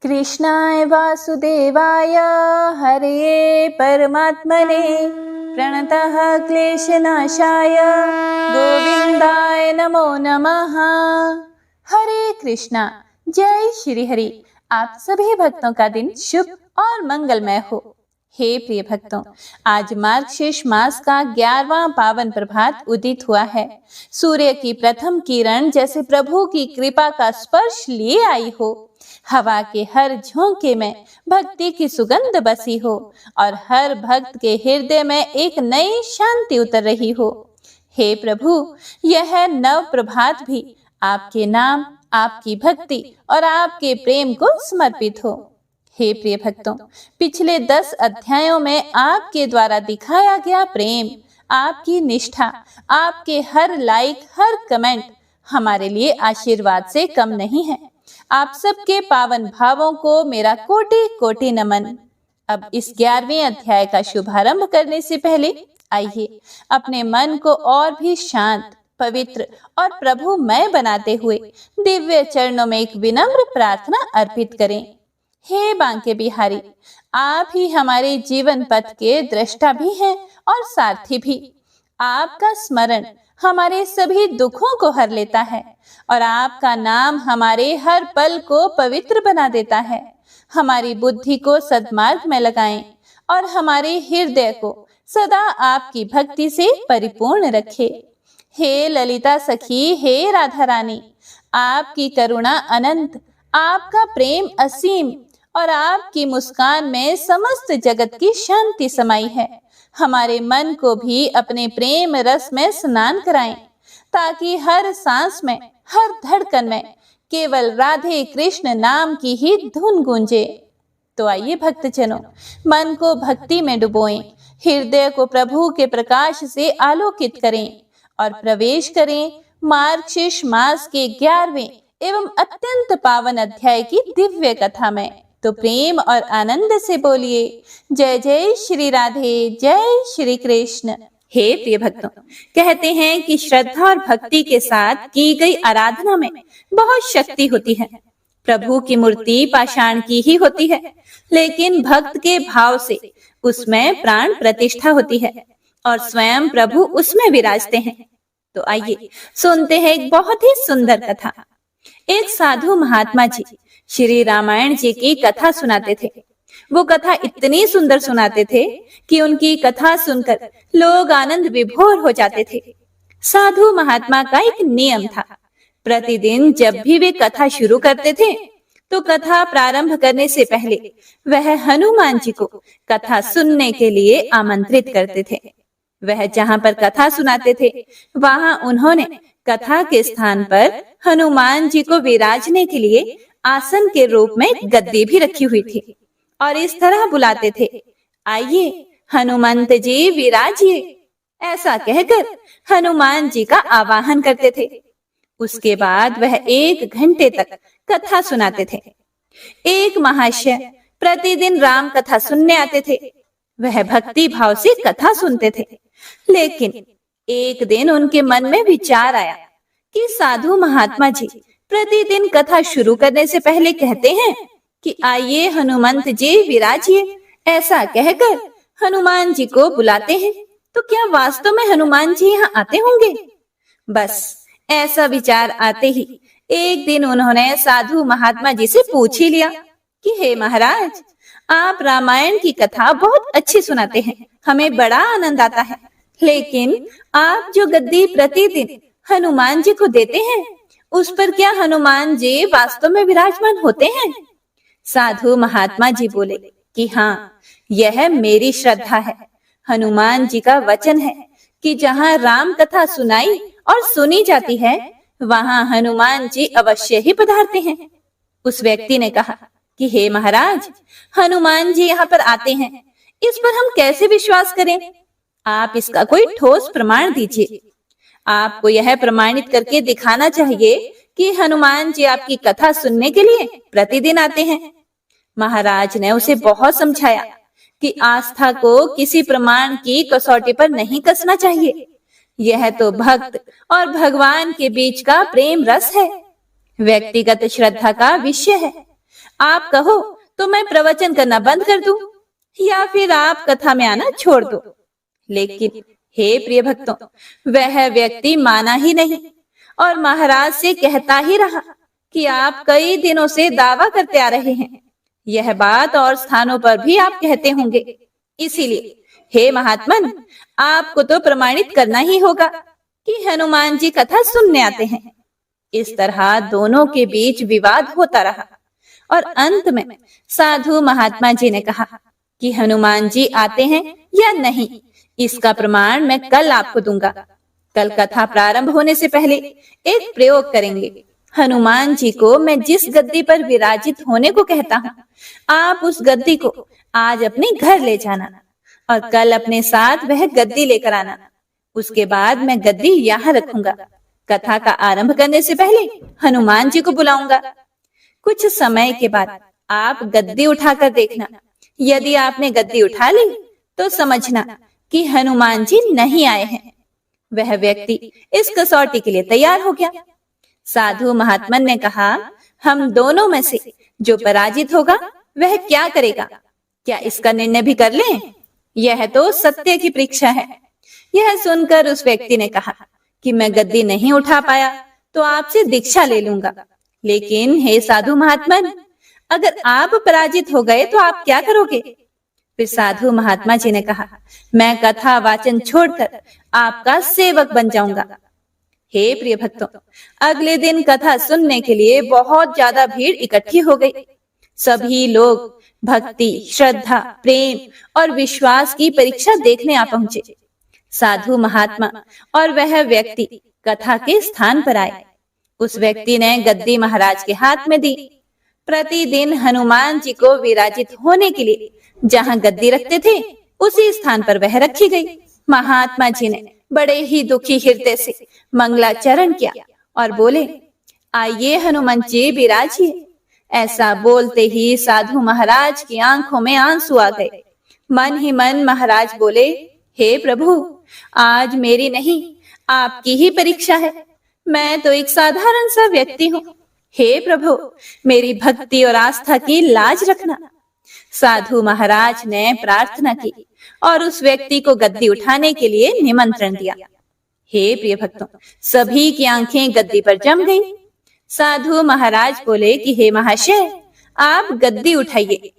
कृष्णाय वासुदेवाय हरे परमात्मने प्रणतः क्लेशनाशाय गोविंदाय नमो नमः। हरे कृष्णा। जय श्री हरि। आप सभी भक्तों का दिन शुभ और मंगलमय हो। हे प्रिय भक्तों, आज मार्गशीर्ष मास का 11वां पावन प्रभात उदित हुआ है। सूर्य की प्रथम किरण जैसे प्रभु की कृपा का स्पर्श लिए आई हो। हवा के हर झोंके में भक्ति की सुगंध बसी हो और हर भक्त के हृदय में एक नई शांति उतर रही हो। हे प्रभु, यह नव प्रभात भी आपके नाम, आपकी भक्ति और आपके प्रेम को समर्पित हो। हे प्रिय भक्तों, पिछले 10 अध्यायों में आपके द्वारा दिखाया गया प्रेम, आपकी निष्ठा, आपके हर लाइक, हर कमेंट हमारे लिए आशीर्वाद से कम नहीं है। आप सबके पावन भावों को मेरा कोटि कोटि नमन। अब इस 11वें अध्याय का शुभारंभ करने से पहले आइए अपने मन को और भी शांत, पवित्र और प्रभुमय बनाते हुए दिव्य चरणों में एक विनम्र प्रार्थना अर्पित करें। हे बांके बिहारी, आप ही हमारे जीवन पथ के दृष्टा भी हैं और सारथी भी। आपका स्मरण हमारे सभी दुखों को हर लेता है और आपका नाम हमारे हर पल को पवित्र बना देता है। हमारी बुद्धि को सद्मार्ग में लगाएं और हमारे हृदय को सदा आपकी भक्ति से परिपूर्ण रखे। हे ललिता सखी, हे राधा रानी, आपकी करुणा अनंत, आपका प्रेम असीम और आपकी मुस्कान में समस्त जगत की शांति समाई है। हमारे मन को भी अपने प्रेम रस में स्नान कराएं ताकि हर सांस में, हर धड़कन में केवल राधे कृष्ण नाम की ही धुन गूंजे। तो आइए भक्तजनों, मन को भक्ति में डुबोएं, हृदय को प्रभु के प्रकाश से आलोकित करें और प्रवेश करें मार्गशीर्ष मास के 11वें एवं अत्यंत पावन अध्याय की दिव्य कथा में। तो प्रेम और आनंद से बोलिए जय जय श्री राधे, जय श्री कृष्ण। हे प्रिय भक्तों, कहते हैं कि श्रद्धा और भक्ति के साथ की गई आराधना में बहुत शक्ति होती है। प्रभु की मूर्ति पाषाण की ही होती है, लेकिन भक्त के भाव से उसमें प्राण प्रतिष्ठा होती है और स्वयं प्रभु उसमें विराजते हैं। तो आइए सुनते हैं एक बहुत ही सुंदर कथा। एक साधु महात्मा जी श्री रामायण जी की कथा सुनाते थे। वो कथा इतनी सुंदर सुनाते थे कि उनकी कथा सुनकर लोग आनंद विभोर हो जाते थे। साधु महात्मा का एक नियम था। प्रतिदिन जब भी वे कथा शुरू करते थे तो कथा प्रारंभ करने से पहले वह हनुमान जी को कथा सुनने के लिए आमंत्रित करते थे। वह जहाँ पर कथा सुनाते थे वहां उन्होंने कथा के स्थान पर हनुमान जी को विराजने के लिए आसन के रूप में गद्दी भी रखी हुई थी और इस तरह बुलाते थे, आइए हनुमंत जी विराजिए। ऐसा कहकर हनुमान जी का आवाहन करते थे। उसके बाद वह 1 घंटे तक कथा सुनाते थे। एक महाशय प्रतिदिन राम कथा सुनने आते थे। वह भक्ति भाव से कथा सुनते थे, लेकिन एक दिन उनके मन में विचार आया कि साधु महात्मा जी प्रतिदिन कथा शुरू करने से पहले कहते हैं कि आइए हनुमंत जी विराजिए। ऐसा कहकर हनुमान जी को बुलाते हैं, तो क्या वास्तव में हनुमान जी यहाँ आते होंगे? बस ऐसा विचार आते ही एक दिन उन्होंने साधु महात्मा जी से पूछ ही लिया कि हे महाराज, आप रामायण की कथा बहुत अच्छी सुनाते हैं, हमें बड़ा आनंद आता है, लेकिन आप जो गद्दी प्रतिदिन हनुमान जी को देते हैं उस पर क्या हनुमान जी वास्तव में विराजमान होते हैं? साधु महात्मा जी बोले कि हाँ, यह मेरी श्रद्धा है। हनुमान जी का वचन है कि जहाँ राम कथा सुनाई और सुनी जाती है वहाँ हनुमान जी अवश्य ही पधारते हैं। उस व्यक्ति ने कहा कि हे महाराज, हनुमान जी यहाँ पर आते हैं, इस पर हम कैसे विश्वास करें? आप इसका कोई ठोस प्रमाण दीजिए। आपको यह प्रमाणित करके दिखाना चाहिए कि हनुमान जी आपकी कथा सुनने के लिए प्रतिदिन आते हैं। महाराज ने उसे बहुत समझाया कि आस्था को किसी प्रमाण की कसौटी पर नहीं कसना चाहिए। यह तो भक्त और भगवान के बीच का प्रेम रस है, व्यक्तिगत श्रद्धा का विषय है। आप कहो तो मैं प्रवचन करना बंद कर दूं या फिर आप कथा में आना छोड़ दो। लेकिन हे प्रिय भक्तों, वह व्यक्ति माना ही नहीं और महाराज से कहता ही रहा कि आप कई दिनों से दावा करते आ रहे हैं। यह बात और स्थानों पर भी आप कहते होंगे। इसीलिए हे महात्मन, आपको तो प्रमाणित करना ही होगा कि हनुमान जी कथा सुनने आते हैं। इस तरह दोनों के बीच विवाद होता रहा और अंत में साधु महात्मा जी ने कहा कि हनुमान जी आते हैं या नहीं, इसका प्रमाण मैं कल आपको दूंगा। कल कथा प्रारंभ होने से पहले एक प्रयोग करेंगे। हनुमान जी को मैं जिस गद्दी पर विराजित होने को कहता हूँ, आप उस गद्दी को आज अपने घर ले जाना और कल अपने साथ वह गद्दी लेकर आना। उसके बाद मैं गद्दी यहाँ रखूंगा। कथा का आरंभ करने से पहले हनुमान जी को बुलाऊंगा। कुछ समय के बाद आप गद्दी उठाकर देखना। यदि आपने गद्दी उठा ली तो समझना कि हनुमान जी नहीं आए हैं। वह व्यक्ति इस कसौटी के लिए तैयार हो गया। साधु महात्मन ने कहा, हम दोनों में से जो पराजित होगा वह क्या करेगा? क्या इसका निर्णय भी कर लें? यह तो सत्य की परीक्षा है। यह सुनकर उस व्यक्ति ने कहा कि मैं गद्दी नहीं उठा पाया तो आपसे दीक्षा ले लूंगा। लेकिन हे साधु महात्मन, अगर आप पराजित हो गए तो आप क्या करोगे? फिर साधु महात्मा जी ने कहा, मैं कथा वाचन छोड़कर आपका सेवक बन जाऊंगा। हे प्रिय भक्तों, अगले दिन कथा सुनने के लिए बहुत ज्यादा भीड़ इकट्ठी हो गई। सभी लोग भक्ति, श्रद्धा, प्रेम और विश्वास की परीक्षा देखने आ पहुंचे। साधु महात्मा और वह व्यक्ति कथा के स्थान पर आए। उस व्यक्ति ने गद्दी महाराज के हाथ में दी। प्रतिदिन हनुमान जी को विराजित होने के लिए जहां गद्दी रखते थे, उसी स्थान पर वह रखी गई। महात्मा जी ने बड़े ही दुखी हृदय से मंगलाचरण किया और बोले, आइए हनुमान जी विराजिए। ऐसा बोलते ही साधु महाराज की आंखों में आंसू आ गए। मन ही मन महाराज बोले, हे प्रभु, आज मेरी नहीं आपकी ही परीक्षा है। मैं तो एक साधारण सा व्यक्ति हूँ। हे प्रभु, मेरी भक्ति और आस्था की लाज रखना। साधु महाराज ने प्रार्थना की और उस व्यक्ति को गद्दी उठाने के लिए निमंत्रण दिया। हे प्रिय भक्तों, सभी की आंखें गद्दी पर जम गई। साधु महाराज बोले कि हे महाशय, आप गद्दी उठाइए।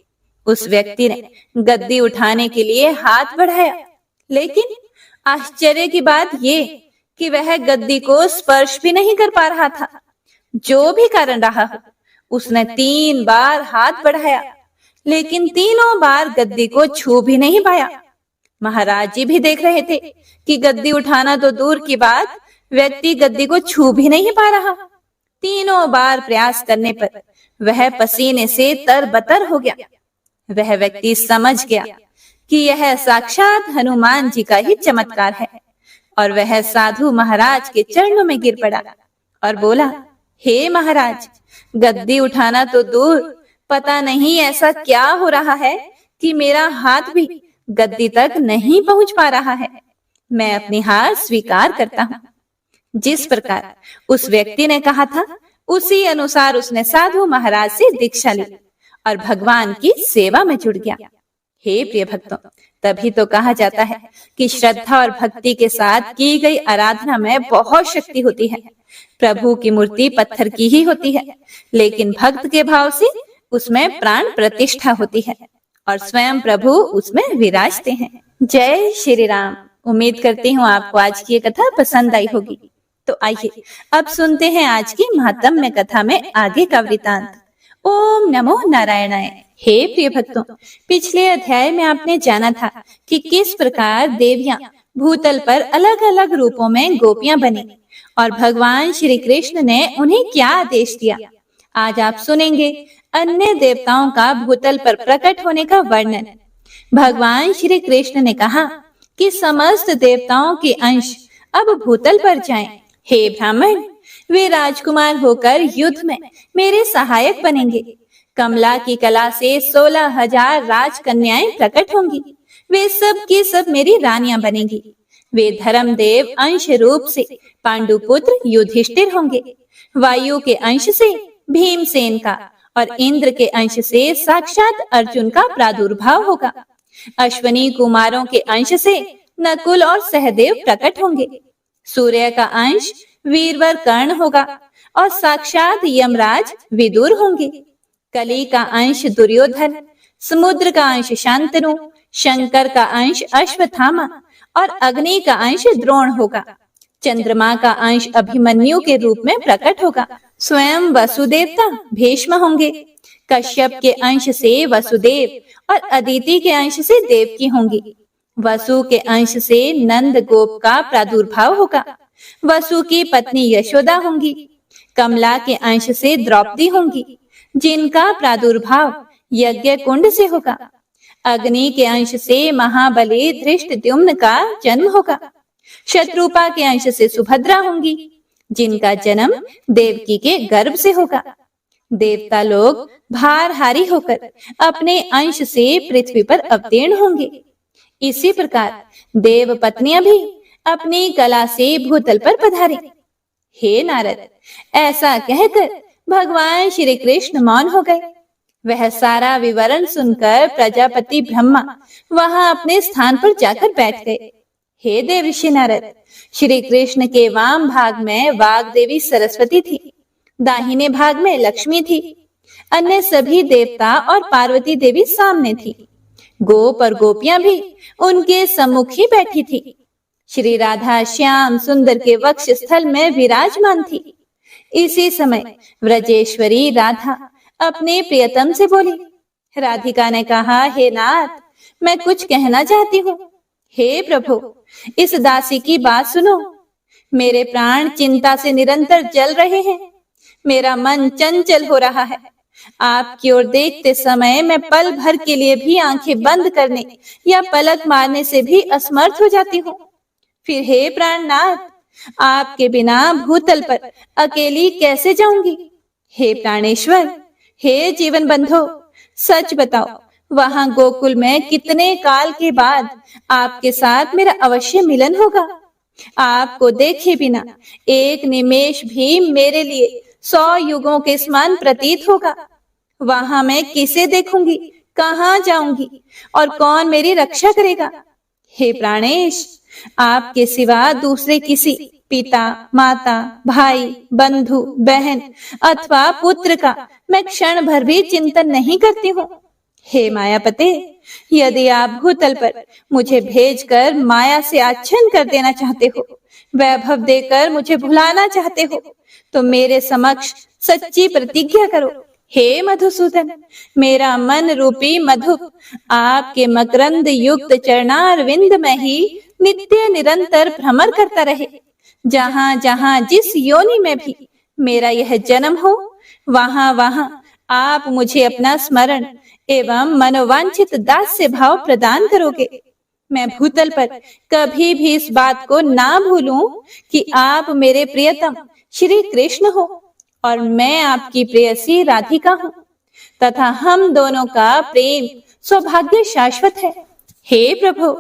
उस व्यक्ति ने गद्दी उठाने के लिए हाथ बढ़ाया, लेकिन आश्चर्य की बात ये कि वह गद्दी को स्पर्श भी नहीं कर पा रहा था। जो भी कारण रहा हो, उसने 3 बार हाथ बढ़ाया, लेकिन तीनों बार गद्दी को छू भी नहीं पाया। महाराज जी भी देख रहे थे कि गद्दी उठाना तो दूर की बात, व्यक्ति गद्दी को छू भी नहीं पा रहा। तीनों बार प्रयास करने पर वह पसीने से तरबतर हो गया। वह व्यक्ति समझ गया कि यह साक्षात हनुमान जी का ही चमत्कार है और वह साधु महाराज के चरणों में गिर पड़ा और बोला, हे महाराज, गद्दी उठाना तो दूर, पता नहीं ऐसा क्या हो रहा है कि मेरा हाथ भी गद्दी तक नहीं पहुंच पा रहा है। मैं अपनी हार स्वीकार करता हूँ। जिस प्रकार उस व्यक्ति ने कहा था, उसी अनुसार उसने साधु महाराज से दीक्षा ली और भगवान की सेवा में जुड़ गया। हे प्रिय भक्तों, तभी तो कहा जाता है कि श्रद्धा और भक्ति के साथ की गई आराधना में बहुत शक्ति होती है। प्रभु की मूर्ति पत्थर की ही होती है, लेकिन भक्त के भाव से उसमें प्राण प्रतिष्ठा होती है और स्वयं प्रभु उसमें विराजते हैं। जय श्री राम। उम्मीद करती हूँ आपको आज की ये कथा पसंद आई होगी। तो आइए अब सुनते हैं आज की महात्म्य कथा में आगे का वृतांत। ओम नमो नारायणाय। हे प्रिय भक्तों, पिछले अध्याय में आपने जाना था कि किस प्रकार देवियां भूतल पर अलग अलग रूपों में गोपियां बनी और भगवान श्री कृष्ण ने उन्हें क्या आदेश दिया। आज आप सुनेंगे अन्य देवताओं का भूतल पर प्रकट होने का वर्णन। भगवान श्री कृष्ण ने कहा कि समस्त देवताओं के अंश अब भूतल पर जाएं। हे ब्राह्मण, वे राजकुमार होकर युद्ध में मेरे सहायक बनेंगे। कमला की कला से 16,000 राजकन्याएं प्रकट होंगी। वे सब की सब मेरी रानियां बनेंगी। वे धर्मदेव अंश रूप से पांडुपुत्र युधिष्ठिर होंगे। वायु के अंश से भीमसेन का और इंद्र के अंश से साक्षात अर्जुन का प्रादुर्भाव होगा। अश्वनी कुमारों के अंश से नकुल और सहदेव प्रकट होंगे। सूर्य का अंश वीरवर कर्ण होगा और साक्षात यमराज विदुर होंगे। कली का अंश दुर्योधन, समुद्र का अंश शांतनु, शंकर का अंश अश्वत्थामा और अग्नि का अंश द्रोण होगा। चंद्रमा का अंश अभिमन्यु के रूप में प्रकट होगा। स्वयं वसुदेवता भीष्म होंगे। कश्यप के अंश से वसुदेव और अदिति के अंश से देवकी होंगी। वसु के अंश से नंद गोप का प्रादुर्भाव होगा। वसु की पत्नी यशोदा होंगी। कमला के अंश से द्रौपदी होंगी, जिनका प्रादुर्भाव यज्ञ कुंड से होगा। अग्नि के अंश से महाबली धृष्टद्युम्न का जन्म होगा। शत्रुपा के अंश से सुभद्रा होंगी, जिनका जन्म देवकी के गर्भ से होगा। देवता लोग भारहारी होकर अपने अंश से पृथ्वी पर अवतीर्ण होंगे। इसी प्रकार देव पत्नियां भी अपनी कला से भूतल पर पधारे। हे नारद, ऐसा कहकर भगवान श्री कृष्ण मौन हो गए। वह सारा विवरण सुनकर प्रजापति ब्रह्मा वहां अपने स्थान पर जाकर बैठ गए। हे देवर्षि नारद, श्री कृष्ण के वाम भाग में वाग्देवी सरस्वती थी, दाहिने भाग में लक्ष्मी थी, अन्य सभी देवता और पार्वती देवी सामने थी। गोप और गोपियां भी उनके सम्मुख ही बैठी थी। श्री राधा श्याम सुंदर के वक्ष स्थल में विराजमान थी। इसी समय व्रजेश्वरी राधा अपने प्रियतम से बोली। राधिका ने कहा, हे नाथ, मैं कुछ कहना चाहती हूँ। हे प्रभु, इस दासी की बात सुनो। मेरे प्राण चिंता से निरंतर जल रहे हैं। मेरा मन चंचल हो रहा है। आपकी ओर देखते समय मैं पल भर के लिए भी आंखें बंद करने या पलक मारने से भी असमर्थ हो जाती हूँ। फिर हे प्राणनाथ, आपके बिना भूतल पर अकेली कैसे जाऊंगी? हे प्राणेश्वर, हे जीवन बंधो, सच बताओ, वहां गोकुल में कितने काल के बाद आपके साथ मेरा अवश्य मिलन होगा? आपको देखे बिना एक निमेष भी मेरे लिए 100 युगों के समान प्रतीत होगा। वहां मैं किसे देखूंगी, कहाँ जाऊंगी और कौन मेरी रक्षा करेगा? हे प्राणेश, आपके सिवा दूसरे किसी पिता, माता, भाई, बंधु, बहन अथवा पुत्र का मैं क्षण भर भी चिंतन नहीं करती हूँ। हे मायापते, यदि आप भूतल पर मुझे भेजकर माया से आच्छन्न कर देना चाहते हो, वैभव देकर मुझे भुलाना चाहते हो, तो मेरे समक्ष सच्ची प्रतिज्ञा करो। हे मधुसूदन, मेरा मन रूपी मधु आपके मकरंद युक्त चरणारविंद में ही नित्य निरंतर भ्रमर करता रहे। जहां जहां जिस योनि में भी मेरा यह जन्म हो, वहां वहां आप मुझे अपना स्मरण एवं मनोवांछित दास्य भाव प्रदान करोगे। मैं भूतल पर कभी भी इस बात को ना भूलूं कि आप मेरे प्रियतम श्री कृष्ण हो और मैं आपकी प्रेयसी राधिका हूँ, तथा हम दोनों का प्रेम सौभाग्य शाश्वत है। हे प्रभु,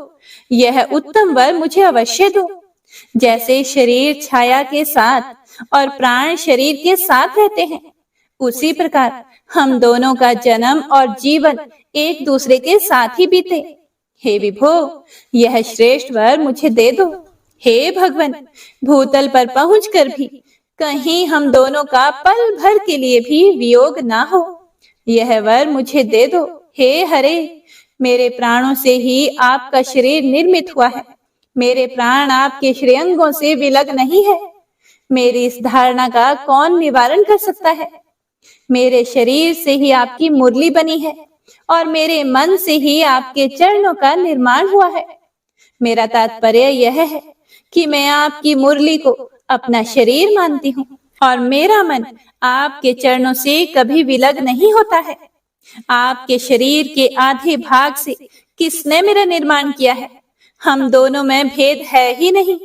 यह उत्तम वर मुझे अवश्य दो। जैसे शरीर छाया के साथ और प्राण शरीर के साथ रहते हैं, उसी प्रकार हम दोनों का जन्म और जीवन एक दूसरे के साथ ही बीते। हे विभो, यह श्रेष्ठ वर मुझे दे दो। हे भगवान, भूतल पर पहुंचकर भी कहीं हम दोनों का पल भर के लिए भी वियोग ना हो, यह वर मुझे दे दो। हे हरे, मेरे प्राणों से ही आपका शरीर निर्मित हुआ है। मेरे प्राण आपके श्रेयंगों से विलग नहीं है। मेरी इस धारणा का कौन निवारण कर सकता है? मेरे शरीर से ही आपकी मुरली बनी है और मेरे मन से ही आपके चरणों का निर्माण हुआ है। मेरा तात्पर्य यह है कि मैं आपकी मुरली को अपना शरीर मानती हूँ और मेरा मन आपके चरणों से कभी विलग नहीं होता है। आपके शरीर के आधे भाग से किसने मेरा निर्माण किया है? हम दोनों में भेद है ही नहीं।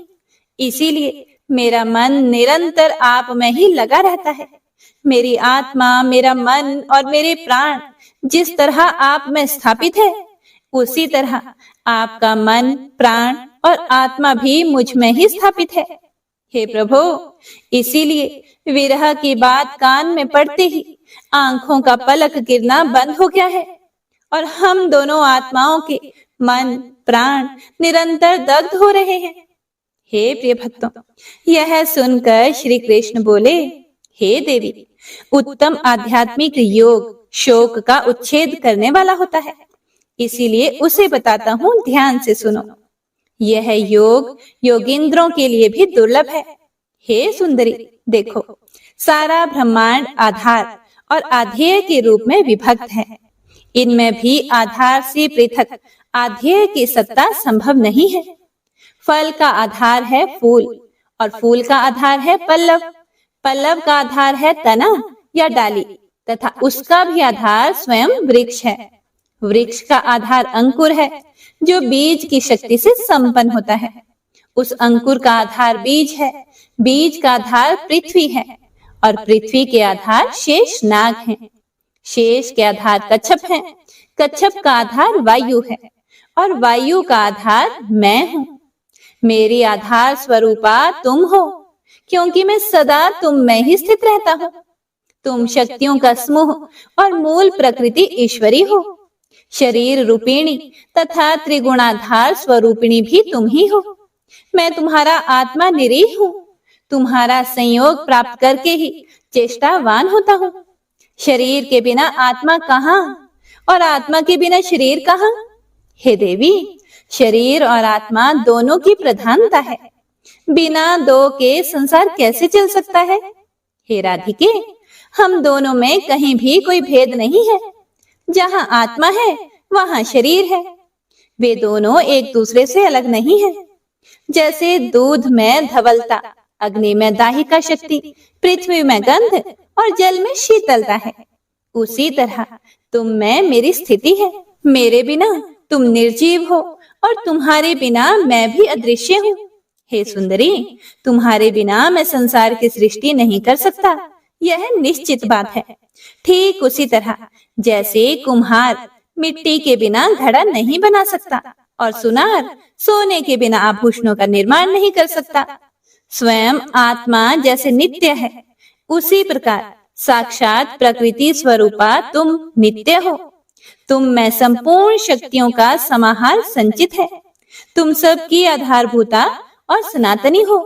इसीलिए मेरा मन निरंतर आप में ही लगा रहता है। मेरी आत्मा, मेरा मन और मेरे प्राण जिस तरह आप में स्थापित है, उसी तरह आपका मन, प्राण और आत्मा भी मुझ में ही स्थापित है। हे प्रभु, इसीलिए विरह की बात कान में पड़ते ही आंखों का पलक गिरना बंद हो गया है और हम दोनों आत्माओं के मन प्राण निरंतर दग्ध हो रहे हैं। हे प्रिय भक्तों, यह सुनकर श्री कृष्ण बोले, हे देवी, उत्तम आध्यात्मिक योग शोक का उच्छेद करने वाला होता है, इसीलिए उसे बताता हूँ, ध्यान से सुनो। यह योग योगींद्रों के लिए भी दुर्लभ है। हे सुंदरी, देखो, सारा ब्रह्मांड आधार और आधेय के रूप में विभक्त है। इनमें भी आधार से पृथक आधेय की सत्ता संभव नहीं है। फल का आधार है फूल और फूल का आधार है पल्लव। पल्लव का आधार है तना या डाली तथा उसका भी आधार स्वयं वृक्ष है। वृक्ष का आधार अंकुर है जो बीज की शक्ति से संपन्न होता है। उस अंकुर का आधार बीज है, बीज का आधार पृथ्वी है और पृथ्वी के आधार शेष नाग हैं। शेष के आधार कच्छप है, कच्छप का आधार वायु है और वायु का आधार मैं हूँ। मेरी आधार स्वरूपा तुम हो, क्योंकि मैं सदा तुम में ही स्थित रहता हूँ। तुम शक्तियों का समूह और मूल प्रकृति ईश्वरी हो। शरीर रूपिणी तथा त्रिगुणाधार स्वरूपिणी भी तुम ही हो। मैं तुम्हारा आत्मा निरीह हूँ। तुम्हारा संयोग प्राप्त करके ही चेष्टावान होता हूँ। शरीर के बिना आत्मा कहाँ और आत्मा के बिना शरीर कहाँ? हे देवी, शरीर और आत्मा दोनों की प्रधानता है। बिना दो के संसार कैसे चल सकता है? हे राधिके, हम दोनों में कहीं भी कोई भेद नहीं है। जहाँ आत्मा है वहाँ शरीर है। वे दोनों एक दूसरे से अलग नहीं है। जैसे दूध में धवलता, अग्नि में दाहिका शक्ति, पृथ्वी में गंध और जल में शीतलता है, उसी तरह तुम में मेरी स्थिति है। मेरे बिना तुम निर्जीव हो और तुम्हारे बिना मैं भी अदृश्य हूँ। हे सुंदरी, तुम्हारे बिना मैं संसार की सृष्टि नहीं कर सकता, यह निश्चित बात है। ठीक उसी तरह जैसे कुम्हार मिट्टी के बिना घड़ा नहीं बना सकता और सुनार सोने के बिना आभूषणों का निर्माण नहीं कर सकता। स्वयं आत्मा जैसे नित्य है, उसी प्रकार साक्षात प्रकृति स्वरूपा तुम नित्य हो। तुम में संपूर्ण शक्तियों का समाहार संचित है। तुम सबकी आधारभूता और सनातनी हो।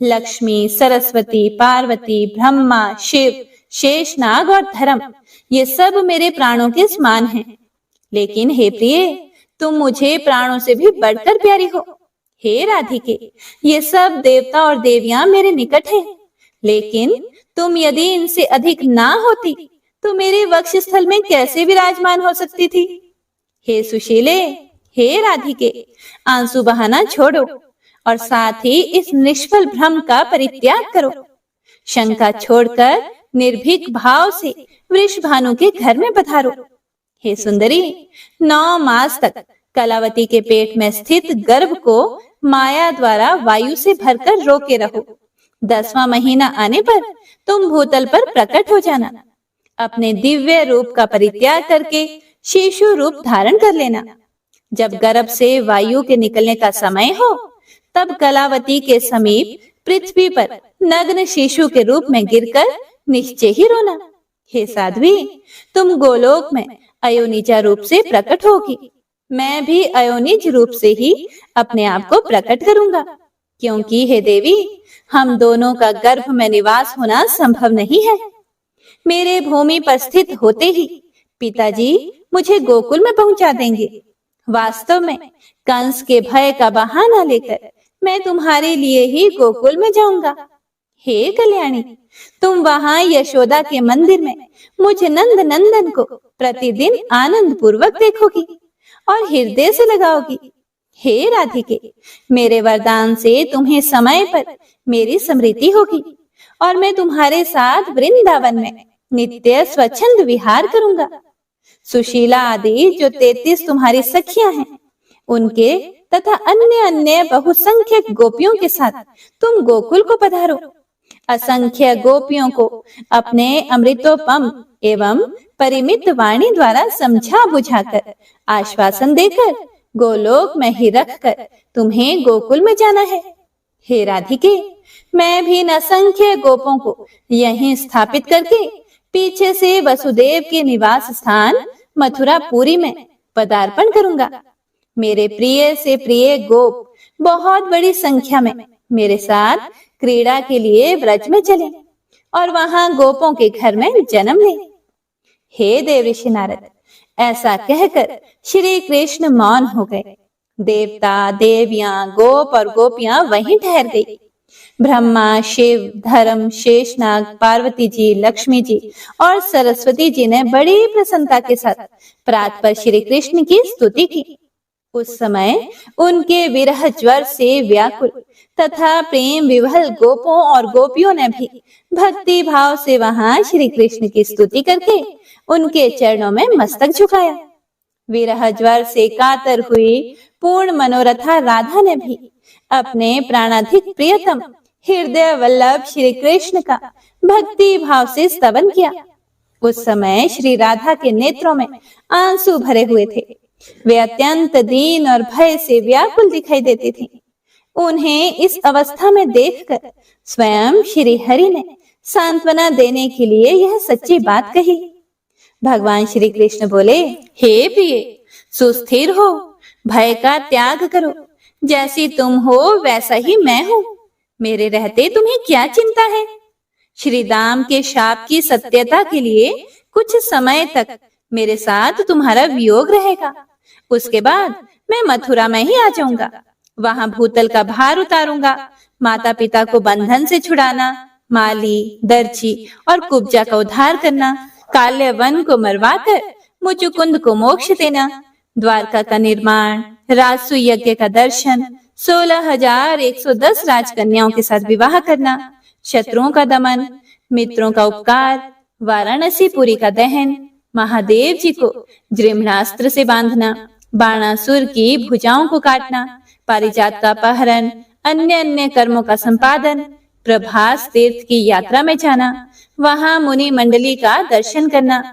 लक्ष्मी, सरस्वती, पार्वती, ब्रह्मा, शिव, शेषनाग और धर्म, ये सब मेरे प्राणों के समान हैं। लेकिन हे प्रिय, तुम मुझे प्राणों से भी बढ़कर प्यारी हो। हे राधिके, ये सब देवता और देवियां मेरे निकट हैं, लेकिन तुम यदि इनसे अधिक ना होती तो मेरे वक्षस्थल में कैसे विराजमान हो सकती थी? हे सुशीले, हे राधिके, आंसू बहाना छोड़ो और साथ ही इस निष्फल भ्रम का परित्याग करो। शंका छोड़कर निर्भीक भाव से वृषभानु के घर में पधारो। हे सुंदरी, 9 मास तक कलावती के पेट में स्थित गर्भ को माया द्वारा वायु से भरकर रोके रहो। 10वां महीना आने पर तुम भूतल पर प्रकट हो जाना। अपने दिव्य रूप का परित्याग करके शिशु रूप धारण कर लेना। जब गर्भ से वायु के निकलने का समय हो, तब कलावती के समीप पृथ्वी पर नग्न शिशु के रूप में गिरकर निश्चय ही रोना। हे साध्वी, तुम गोलोक में अयोनिजा रूप से प्रकट होगी। मैं भी अयोनिज रूप से ही अपने आप को प्रकट करूंगा, क्योंकि हे देवी, हम दोनों का गर्भ में निवास होना संभव नहीं है। मेरे भूमि पर स्थित होते ही पिताजी मुझे गोकुल में पहुंचा देंगे। वास्तव में कंस के भय का बहाना लेकर मैं तुम्हारे लिए ही गोकुल में जाऊंगा। हे कल्याणी, तुम वहां यशोदा के मंदिर में मुझ नंद नंदन को प्रतिदिन आनंद पूर्वक देखोगी और हृदय से लगाओगी। हे राधिके, मेरे वरदान से तुम्हें समय पर मेरी स्मृति होगी और मैं तुम्हारे साथ वृंदावन में नित्य स्वच्छंद विहार करूंगा। सुशीला आदि जो 33 तुम्हारी सखियां हैं, उनके तथा अन्य अन्य बहुसंख्यक गोपियों के साथ तुम गोकुल को पधारो। असंख्य गोपियों को अपने अमृतोपम एवं परिमित वाणी द्वारा समझा बुझाकर आश्वासन देकर गोलोक में ही रखकर तुम्हें गोकुल में जाना है। हे राधिके, मैं भी असंख्य गोपों को यहीं स्थापित करके पीछे से वसुदेव के निवास स्थान मथुरापुरी में पदार्पण करूंगा। मेरे प्रिय से प्रिय गोप बहुत बड़ी संख्या में मेरे साथ क्रीड़ा के लिए व्रज में चले और वहां गोपों के घर में जन्म ले। हे देवऋषि नारद, ऐसा कहकर श्री कृष्ण मौन हो गए। देवता, देवियां, गोप और गोपियां वहीं ठहर गई। ब्रह्मा, शिव, धर्म, शेषनाग, पार्वती जी, लक्ष्मी जी और सरस्वती जी ने बड़ी प्रसन्नता के साथ प्रात पर श्री कृष्ण की स्तुति की। उस समय उनके विरह ज्वर से व्याकुल तथा प्रेम विवल गोपों और गोपियों ने भी भक्ति भाव से वहां श्री कृष्ण की स्तुति करके उनके चरणों में मस्तक झुकाया। विरह ज्वर से कातर हुई पूर्ण मनोरथा राधा ने भी अपने प्राणाधिक प्रियतम हृदय वल्लभ श्री कृष्ण का भक्ति भाव से स्तवन किया। उस समय श्री राधा के नेत्रों में आंसू भरे हुए थे। वे अत्यंत दीन और भय से व्याकुल दिखाई देती थीं। उन्हें इस अवस्था में देखकर स्वयं श्री हरि ने सांत्वना देने के लिए यह सच्ची बात कही। भगवान श्री कृष्ण बोले, हे प्रिय, सुस्थिर हो, भय का त्याग करो। जैसी तुम हो वैसा ही मैं हूँ। मेरे रहते तुम्हें क्या चिंता है? श्री राम के शाप की सत्यता के लिए कुछ समय तक मेरे साथ तुम्हारा वियोग रहेगा। उसके बाद मैं मथुरा में ही आ जाऊंगा। वहां भूतल का भार उतारूंगा। माता पिता को बंधन से छुड़ाना, माली, दर्जी और कुब्जा का उद्धार करना, काल्य वन को मरवाकर मुचुकुंद को मोक्ष देना, द्वारका का निर्माण, राजसु यज्ञ का दर्शन, 16,110 राजकन्याओं के साथ विवाह करना, शत्रुओं का दमन, मित्रों का उपकार, वाराणसी पुरी का दहन, महादेव जी को जृम्णास्त्र से बांधना, बाणासुर की भुजाओं को काटना, पारिजात का अपहरण, अन्य अन्य कर्मों का संपादन, प्रभास तीर्थ की यात्रा में जाना, वहां मुनि मंडली का दर्शन करना,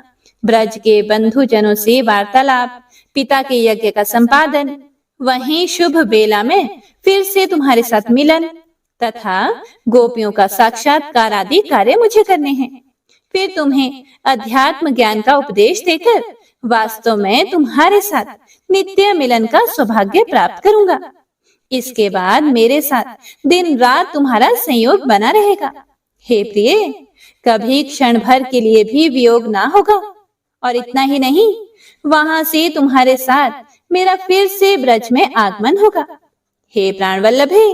ब्रज के बंधु जनों से वार्तालाप, पिता के यज्ञ का संपादन, वहीं शुभ बेला में फिर से तुम्हारे साथ मिलन तथा गोपियों का साक्षात्कार आदि कार्य मुझे करने हैं। फिर तुम्हें अध्यात्म ज्ञान का उपदेश देकर वास्तव में तुम्हारे साथ नित्य मिलन का सौभाग्य प्राप्त करूंगा। इसके बाद मेरे साथ दिन रात तुम्हारा संयोग बना रहेगा। हे प्रिय, कभी क्षण भर के लिए भी वियोग ना होगा। और इतना ही नहीं, वहां से तुम्हारे साथ मेरा फिर से ब्रज में आगमन होगा। हे प्राण वल्लभे,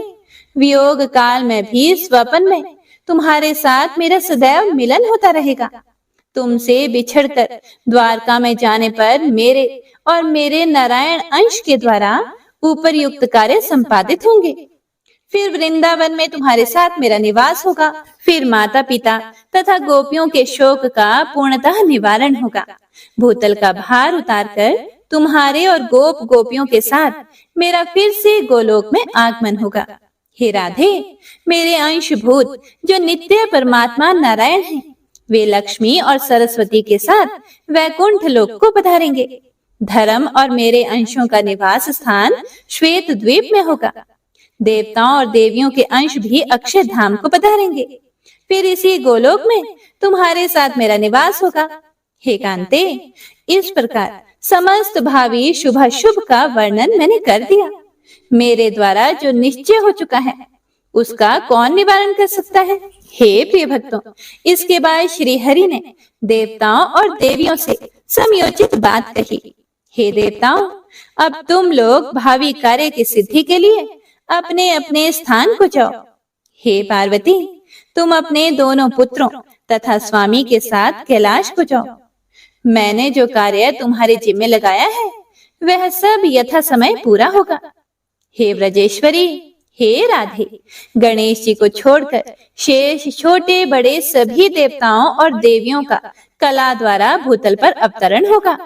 वियोग काल में भी स्वप्न में तुम्हारे साथ मेरा सदैव मिलन होता रहेगा। तुमसे बिछड़कर द्वारका में जाने पर मेरे और मेरे नारायण अंश के द्वारा उपरयुक्त कार्य संपादित होंगे। फिर वृंदावन में तुम्हारे साथ मेरा निवास होगा। फिर माता पिता तथा गोपियों के शोक का पूर्णतः निवारण होगा। भूतल का भार उतारकर तुम्हारे और गोप गोपियों के साथ मेरा फिर से गोलोक में आगमन होगा। हे राधे, मेरे अंश भूत जो नित्य परमात्मा नारायण हैं, वे लक्ष्मी और सरस्वती के साथ वैकुंठ लोक को पधारेंगे। धर्म और मेरे अंशों का निवास स्थान श्वेत द्वीप में होगा। देवताओं और देवियों के अंश भी अक्षय धाम को पधारेंगे। फिर इसी गोलोक में तुम्हारे साथ मेरा निवास होगा। हे कांते, इस प्रकार समस्त भावी शुभाशुभ का वर्णन मैंने कर दिया। मेरे द्वारा जो निश्चय हो चुका है उसका कौन निवारण कर सकता है? हे प्रिय भक्तों, इसके बाद श्री हरि ने देवताओं और देवियों से समयोचित बात कही। हे देवताओं, अब तुम लोग भावी कार्य की सिद्धि के लिए अपने अपने स्थान को जाओ। हे पार्वती, तुम अपने दोनों पुत्रों तथा स्वामी के साथ कैलाश को जाओ। मैंने जो कार्य तुम्हारे जिम्मे लगाया है वह सब यथा समय पूरा होगा। हे व्रजेश्वरी, हे राधे, गणेश जी को छोड़कर शेष छोटे बड़े सभी देवताओं और देवियों का कला द्वारा भूतल पर अवतरण होगा।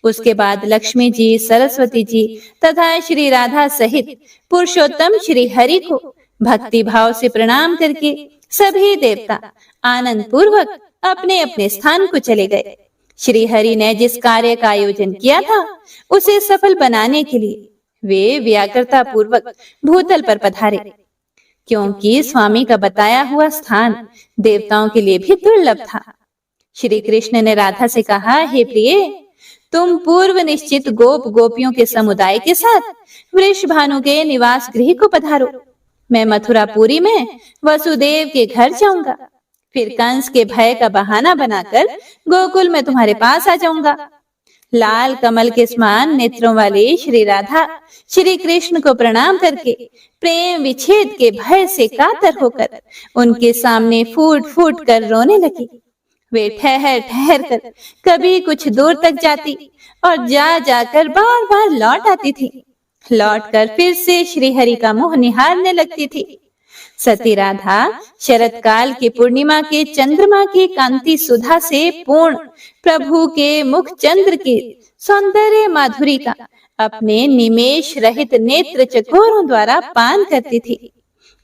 उसके बाद लक्ष्मी जी, सरस्वती जी तथा श्री राधा सहित पुरुषोत्तम श्री हरि को भक्ति भाव से प्रणाम करके सभी देवता आनंद पूर्वक अपने अपने स्थान को चले गए। श्री हरि ने जिस कार्य का आयोजन किया था उसे सफल बनाने के लिए वे व्याकुलता पूर्वक भूतल पर पधारे, क्योंकि स्वामी का बताया हुआ स्थान देवताओं के लिए भी दुर्लभ था। श्री कृष्ण ने राधा से कहा, हे प्रिय, तुम पूर्व निश्चित गोप गोपियों के समुदाय के साथ वृषभानु के निवास गृह को पधारो। मैं मथुरापुरी में वसुदेव के घर जाऊंगा। फिर कंस के भय का बहाना बनाकर गोकुल में तुम्हारे पास आ जाऊंगा। लाल कमल के समान नेत्रों वाली श्री राधा श्री कृष्ण को प्रणाम करके प्रेम विच्छेद के भय से कातर होकर उनके सामने फूट फूट कर रोने लगी। वे ठहर ठहर कर कभी कुछ दूर तक जाती और जा जाकर बार बार लौट आती थी। लौट कर फिर से श्री हरि का मुंह निहारने लगती थी। सती राधा शरत काल की पूर्णिमा के चंद्रमा की कांति सुधा से पूर्ण प्रभु के मुख चंद्र की सौंदर्य माधुरी का अपने निमेष रहित नेत्र चकोरों द्वारा पान करती थी।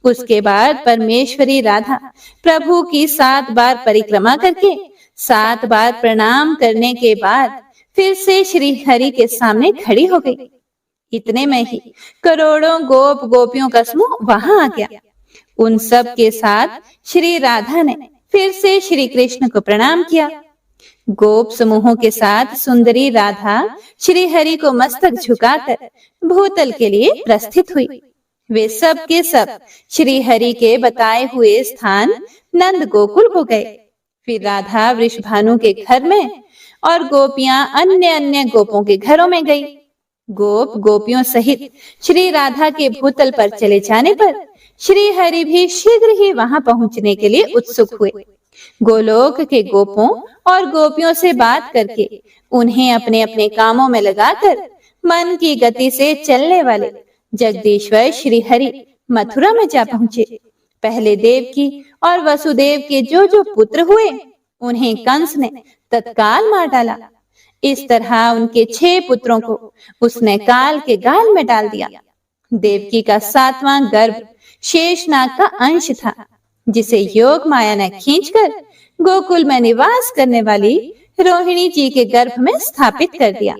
उसके बाद परमेश्वरी राधा प्रभु की 7 बार परिक्रमा करके 7 बार प्रणाम करने के बाद फिर से श्री हरि के सामने खड़ी हो गई। इतने में ही करोड़ों गोप गोपियों का समूह वहां आ गया। उन सब के साथ श्री राधा ने फिर से श्री कृष्ण को प्रणाम किया। गोप समूहों के साथ सुंदरी राधा श्री हरि को मस्तक झुकाकर भूतल के लिए प्रस्थित हुई। वे सब के सब श्री हरि के बताए हुए स्थान नंद गोकुल को गए। फिर राधा वृषभानु के घर में और गोपियां अन्य अन्य गोपों के घरों में गई। गोप गोपियों सहित श्री राधा के भूतल पर चले जाने पर श्री हरि भी शीघ्र ही वहां पहुंचने के लिए उत्सुक हुए। गोलोक के गोपों और गोपियों से बात करके उन्हें अपने अपने कामों में लगाकर मन की गति से चलने वाले जगदीश्वर श्री हरि मथुरा में जा पहुंचे। पहले देवकी और वसुदेव के जो जो पुत्र हुए उन्हें कंस ने तत्काल मार डाला। इस तरह उनके 6 पुत्रों को उसने काल के गाल में डाल दिया। देवकी का 7वां गर्भ शेषनाग का अंश था, जिसे योग माया ने खींचकर गोकुल में निवास करने वाली रोहिणी जी के गर्भ में स्थापित कर दिया।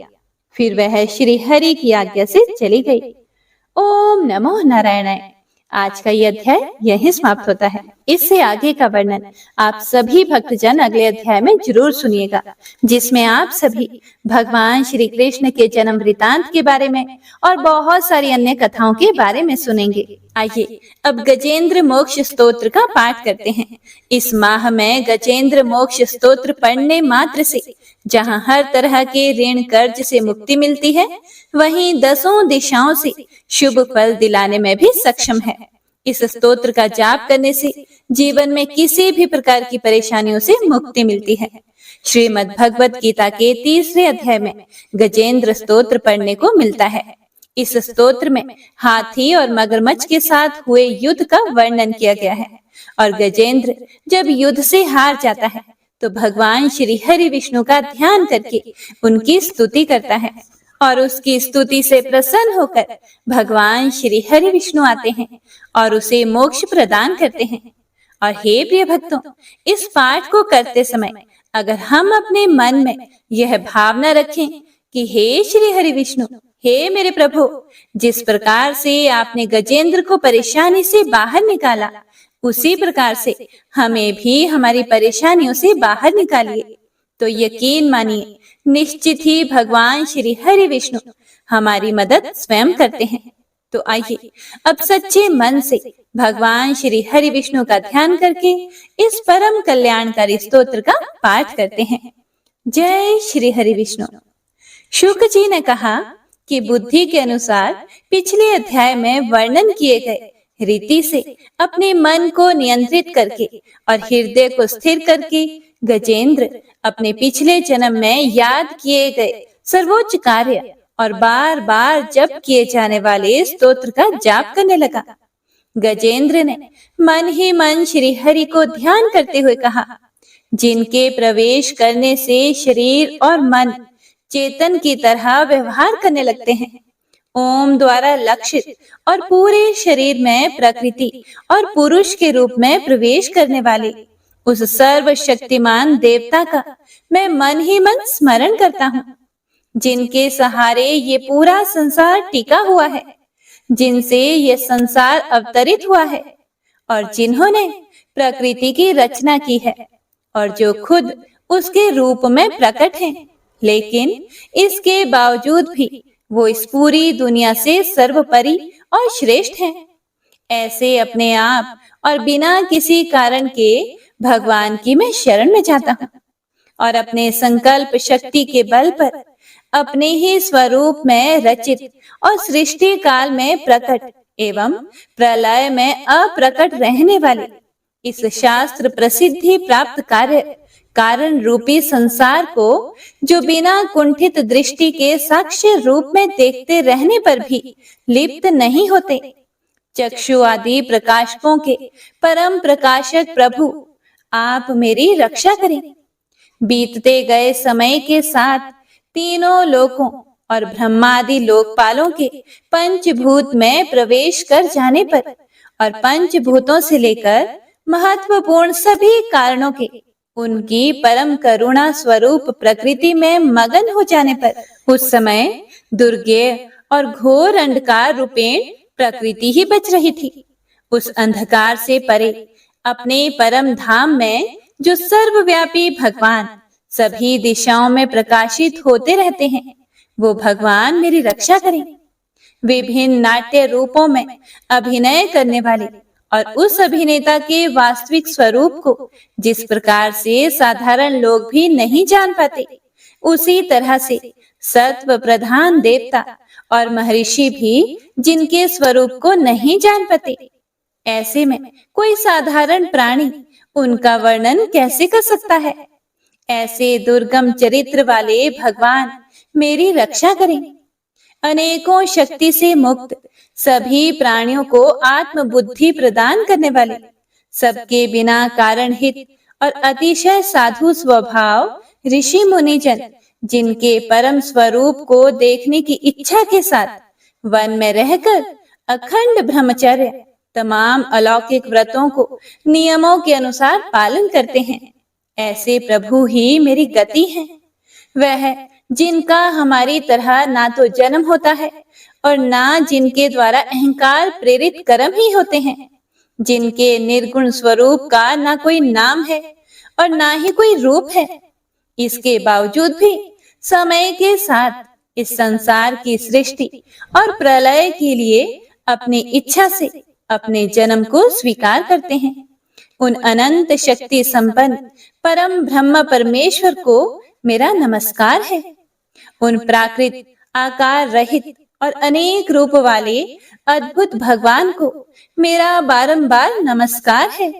फिर वह श्री हरि की आज्ञा से चली गई। ओम नमो नारायणाय। आज का यह अध्याय यहीं समाप्त होता है। इससे आगे का वर्णन आप सभी भक्तजन अगले अध्याय में जरूर सुनिएगा, जिसमें आप सभी भगवान श्री कृष्ण के जन्म वृतांत के बारे में और बहुत सारी अन्य कथाओं के बारे में सुनेंगे। आइए अब गजेंद्र मोक्ष स्तोत्र का पाठ करते हैं। इस माह में गजेंद्र मोक्ष स्तोत्र पढ़ने मात्र से जहाँ हर तरह के ऋण कर्ज से मुक्ति मिलती है, वहीं 10 दिशाओं से शुभ फल दिलाने में भी सक्षम है। इस स्तोत्र का जाप करने से जीवन में किसी भी प्रकार की परेशानियों से मुक्ति मिलती है। श्रीमद् भगवत गीता के 3रे अध्याय में गजेंद्र स्तोत्र पढ़ने को मिलता है। इस स्तोत्र में हाथी और मगरमच्छ के साथ हुए युद्ध का वर्णन किया गया है और गजेंद्र जब युद्ध से हार जाता है तो भगवान श्री हरि विष्णु का ध्यान करके उनकी स्तुति करता है और उसकी स्तुति से प्रसन्न होकर भगवान श्री हरि विष्णु आते हैं और उसे मोक्ष प्रदान करते हैं। और हे प्रिय भक्तों, इस पाठ को करते समय अगर हम अपने मन में यह भावना रखें कि हे श्री हरि विष्णु, हे मेरे प्रभु, जिस प्रकार से आपने गजेंद्र को परेशानी से बाहर निकाला, उसी प्रकार से हमें भी हमारी परेशानियों से बाहर निकालिए, तो यकीन मानिए निश्चित ही भगवान श्री हरि विष्णु हमारी मदद स्वयं करते हैं। तो आइए अब सच्चे मन से भगवान श्री हरि विष्णु का ध्यान करके इस परम कल्याणकारी स्तोत्र का पाठ करते हैं। जय श्री हरि विष्णु। शुक जी ने कहा कि बुद्धि के अनुसार पिछले अध्याय में वर्णन किए गए रीति से अपने मन को नियंत्रित करके और हृदय को स्थिर करके गजेंद्र अपने पिछले जन्म में याद किए गए सर्वोच्च कार्य और बार बार जप किए जाने वाले स्तोत्र का जाप करने लगा। गजेंद्र ने मन ही मन श्री हरि को ध्यान करते हुए कहा, जिनके प्रवेश करने से शरीर और मन चेतन की तरह व्यवहार करने लगते हैं, ओम द्वारा लक्षित और पूरे शरीर में प्रकृति और पुरुष के रूप में प्रवेश करने वाले उस सर्वशक्तिमान देवता का मैं मन ही मन स्मरण करता हूँ, जिनके सहारे ये पूरा संसार टिका हुआ है, जिनसे ये संसार अवतरित हुआ है और जिन्होंने प्रकृति की रचना की है और जो खुद उसके रूप में प्रकट हैं, लेकिन इसके बावजूद भी वो इस पूरी दुनिया से सर्वोपरि और श्रेष्ठ हैं। ऐसे अपने आप और बिना किसी कारण के भगवान की मैं शरण में जाता हूँ और अपने संकल्प शक्ति के बल पर अपने ही स्वरूप में रचित और सृष्टि काल में प्रकट एवं प्रलय में अप्रकट रहने वाले इस शास्त्र प्रसिद्धि प्राप्त कार्य कारण रूपी संसार को, जो बिना कुंठित दृष्टि के साक्ष्य रूप में देखते रहने पर भी लिप्त नहीं होते, चक्षु आदि प्रकाशकों के परम प्रकाशक प्रभु, आप मेरी रक्षा करें। बीतते गए समय के साथ तीनों लोकों और ब्रह्मादि लोकपालों के पंचभूत में प्रवेश कर जाने पर और पंचभूतों से लेकर महत्वपूर्ण सभी कारणों के उनकी परम करुणा स्वरूप प्रकृति में मगन हो जाने पर उस समय दुर्गेय और घोर अंधकार रूपेण प्रकृति ही बच रही थी। उस अंधकार से परे अपने परम धाम में जो सर्वव्यापी भगवान सभी दिशाओं में प्रकाशित होते रहते हैं, वो भगवान मेरी रक्षा करें। विभिन्न नाट्य रूपों में अभिनय करने वाले और उस अभिनेता के वास्तविक स्वरूप को जिस प्रकार से साधारण लोग भी नहीं जान पाते, उसी तरह से सत्व प्रधान देवता और महर्षि भी जिनके स्वरूप को नहीं जान पाते, ऐसे में कोई साधारण प्राणी उनका वर्णन कैसे कर सकता है। ऐसे दुर्गम चरित्र वाले भगवान मेरी रक्षा करें। अनेकों शक्ति से मुक्त सभी प्राणियों को आत्म बुद्धि प्रदान करने वाले, सबके बिना कारण हित और अतिशय साधु स्वभाव ऋषि मुनिजन, जिनके परम स्वरूप को देखने की इच्छा के साथ वन में रहकर अखंड ब्रह्मचर्य तमाम अलौकिक व्रतों को नियमों के अनुसार पालन करते हैं, ऐसे प्रभु ही मेरी गति हैं। वह जिनका हमारी तरह ना तो जन्म होता है और ना जिनके द्वारा अहंकार प्रेरित कर्म ही होते हैं, जिनके निर्गुण स्वरूप का ना कोई नाम है और ना ही कोई रूप है, इसके बावजूद भी समय के साथ इस संसार की सृष्टि और प्रलय के लिए अपनी इच्छा से अपने जन्म को स्वीकार करते हैं। उन अनंत शक्ति संपन्न परम ब्रह्म परमेश्वर को मेरा नमस्कार है। उन प्राकृत आकार रहित और अनेक रूप वाले अद्भुत भगवान को मेरा बारंबार नमस्कार है।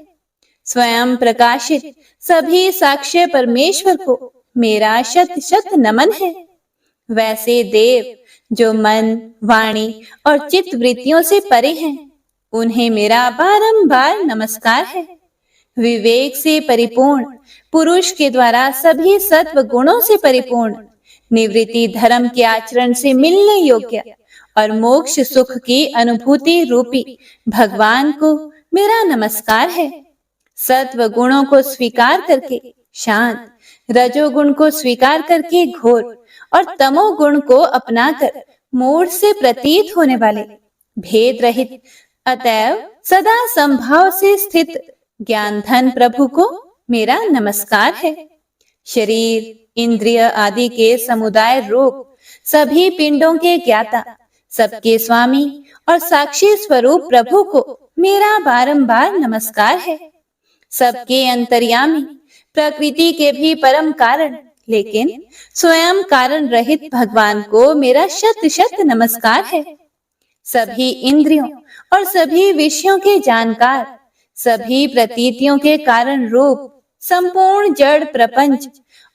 स्वयं प्रकाशित सभी साक्ष्य परमेश्वर को मेरा शत शत नमन है। वैसे देव जो मन, वाणी और चित्त वृत्तियों से परे हैं, उन्हें मेरा बारंबार नमस्कार है। विवेक से परिपूर्ण पुरुष के द्वारा सभी सत्व गुणों से परिपूर्ण, निवृत्ति धर्म के आचरण से मिलने योग्य और मोक्ष सुख की अनुभूति रूपी भगवान को मेरा नमस्कार है। सत्व गुणों को स्वीकार करके शांत, रजोगुण को स्वीकार करके घोर और तमोगुण को अपनाकर मूढ़ से प्रतीत होने वाले, भेद रहित अतएव सदा संभाव से स्थित ज्ञान धन प्रभु को मेरा नमस्कार है। शरीर, इंद्रिय आदि के समुदाय रूप सभी पिंडों के ज्ञाता, सबके स्वामी और साक्षी स्वरूप प्रभु को मेरा बारंबार नमस्कार है। सबके अंतर्यामी, प्रकृति के भी परम कारण लेकिन स्वयं कारण रहित भगवान को मेरा शत शत नमस्कार है। सभी इंद्रियों और सभी विषयों के जानकार, सभी प्रतीतियों के कारण रूप संपूर्ण जड़ प्रपंच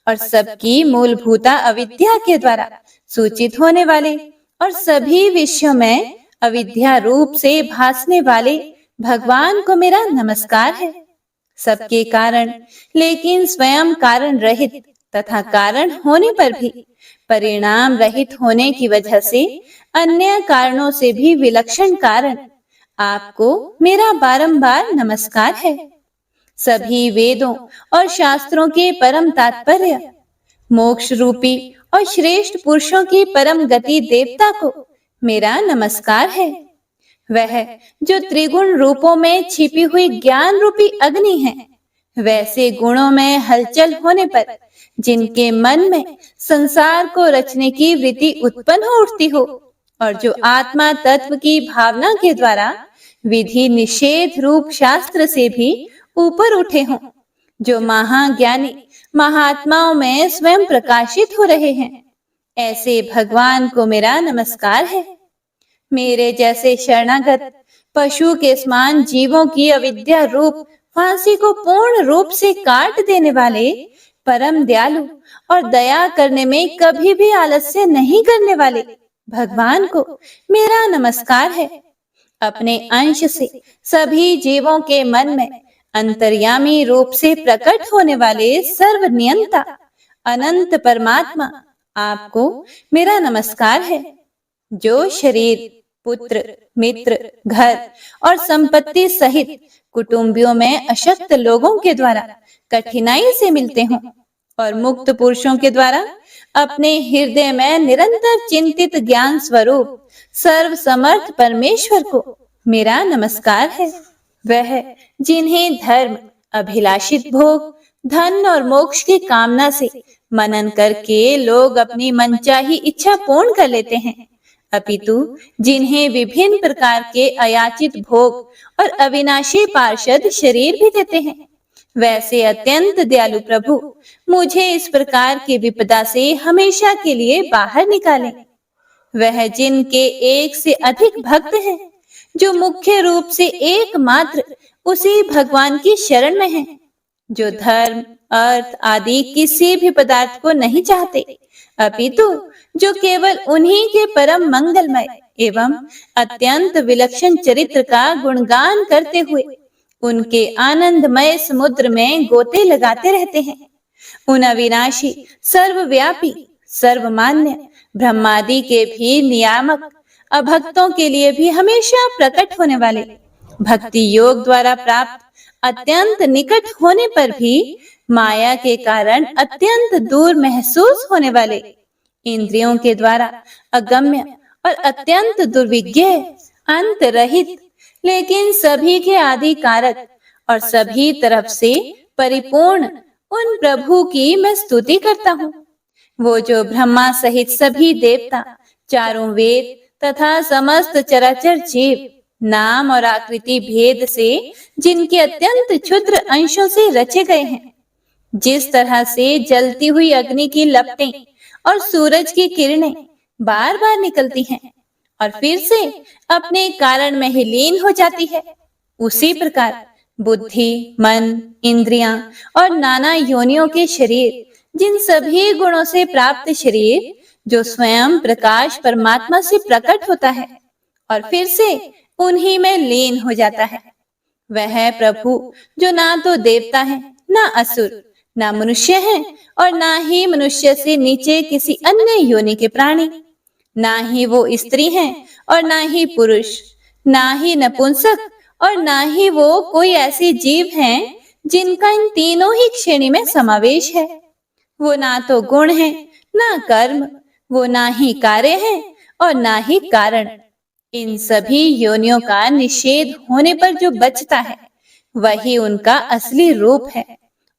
और सबकी मूलभूता अविद्या के द्वारा सूचित होने वाले और सभी विषयों में अविद्या रूप से भासने वाले भगवान को मेरा नमस्कार है। सबके कारण लेकिन स्वयं कारण रहित तथा कारण होने पर भी परिणाम रहित होने की वजह से अन्य कारणों से भी विलक्षण कारण, आपको मेरा बारंबार नमस्कार है। सभी वेदों और शास्त्रों के परम तात्पर्य, मोक्ष रूपी और श्रेष्ठ पुरुषों की परम गति देवता को मेरा नमस्कार है। वह जो त्रिगुण रूपों में छिपी हुई ज्ञान रूपी अग्नि है, वैसे गुणों में हलचल होने पर जिनके मन में संसार को रचने की वृत्ति उत्पन्न हो उठती हो और जो आत्मा तत्व की भावना के द्वारा विधि निषेध रूप शास्त्र से भी ऊपर उठे हों, जो महाज्ञानी महात्माओं में स्वयं प्रकाशित हो रहे हैं, ऐसे भगवान को मेरा नमस्कार है। मेरे जैसे शरणागत पशु के समान जीवों की अविद्या रूप फांसी को पूर्ण रूप से काट देने वाले परम दयालु और दया करने में कभी भी आलस्य नहीं करने वाले भगवान को मेरा नमस्कार है। अपने अंश से सभी जीवों के मन में अंतर्यामी रूप से प्रकट होने वाले सर्वनियंता अनंत परमात्मा आपको मेरा नमस्कार है। जो शरीर, पुत्र, मित्र, घर और संपत्ति सहित कुटुंबियों में अशक्त लोगों के द्वारा कठिनाई से मिलते हों और मुक्त पुरुषों के द्वारा अपने हृदय में निरंतर चिंतित ज्ञान स्वरूप सर्व समर्थ परमेश्वर को मेरा नमस्कार है। वह जिन्हें धर्म, अभिलाषित भोग, धन और मोक्ष की कामना से मनन करके लोग अपनी मनचाही इच्छा पूर्ण कर लेते हैं, अपितु जिन्हें विभिन्न प्रकार के अयाचित भोग और अविनाशी पार्षद शरीर भी देते हैं, वैसे अत्यंत दयालु प्रभु मुझे इस प्रकार की विपदा से हमेशा के लिए बाहर निकालें। वह जिनके एक से अधिक भक्त हैं, जो मुख्य रूप से एकमात्र उसी भगवान की शरण में हैं, जो धर्म, अर्थ आदि किसी भी पदार्थ को नहीं चाहते, अपितु जो केवल उन्हीं के परम मंगलमय एवं अत्यंत विलक्षण चरित्र का गुणगान करते हुए उनके आनंदमय समुद्र में गोते लगाते रहते हैं। उन अविनाशी, सर्वव्यापी, सर्वमान्य ब्रह्मादि के भी नियामक अभक्तों के लिए भी हमेशा प्रकट होने वाले, भक्ति योग द्वारा प्राप्त अत्यंत निकट होने पर भी माया के कारण अत्यंत दूर महसूस होने वाले, इंद्रियों के द्वारा अगम्य और अत्यंत दुर्विज्ञ, अंत रहित, लेकिन सभी के आदि कारक और सभी तरफ से परिपूर्ण उन प्रभु की मैं स्तुति करता हूँ। वो जो ब्रह्मा सहित सभी देवता, चारों वेद तथा समस्त चराचर जीव नाम और आकृति भेद से जिनके अत्यंत क्षुद्र अंशों से रचे गए हैं, जिस तरह से जलती हुई अग्नि की लपटें और सूरज की किरणें बार बार निकलती हैं और फिर से अपने कारण में ही लीन हो जाती है, उसी प्रकार बुद्धि, मन, इंद्रियां और नाना योनियों के शरीर, जिन सभी गुणों से प्राप्त शरीर जो स्वयं प्रकाश परमात्मा से प्रकट होता है और फिर से उन्हीं में लीन हो जाता है, वह प्रभु जो ना तो देवता है, ना असुर, ना मनुष्य है और ना ही मनुष्य से नीचे किसी अन्य योनि के प्राणी, ना ही वो स्त्री हैं और ना ही पुरुष, ना ही नपुंसक और ना ही वो कोई ऐसे जीव हैं जिनका इन तीनों ही श्रेणी में समावेश है। वो ना तो गुण है, ना कर्म, वो ना ही कार्य है और ना ही कारण। इन सभी योनियों का निषेध होने पर जो बचता है वही उनका असली रूप है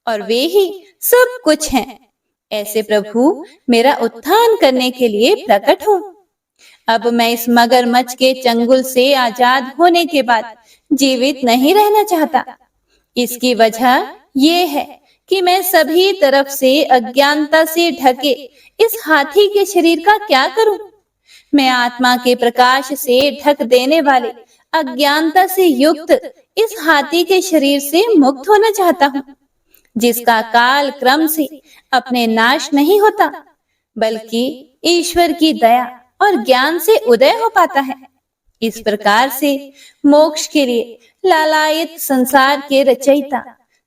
और वे ही सब कुछ हैं। ऐसे प्रभु मेरा उत्थान करने के लिए प्रकट हो। अब मैं इस मगरमच्छ के चंगुल से आजाद होने के बाद जीवित नहीं रहना चाहता। इसकी वजह ये है कि मैं सभी तरफ से अज्ञानता से ढके इस हाथी के शरीर का क्या करूं? मैं आत्मा के प्रकाश से ढक देने वाले अज्ञानता से युक्त इस हाथी के शरीर से मुक्त होना चाहता हूँ, जिसका काल क्रम से अपने नाश नहीं होता, बल्कि ईश्वर की दया और ज्ञान से उदय हो पाता है। इस प्रकार से मोक्ष के लिए लालायित संसार के रचयिता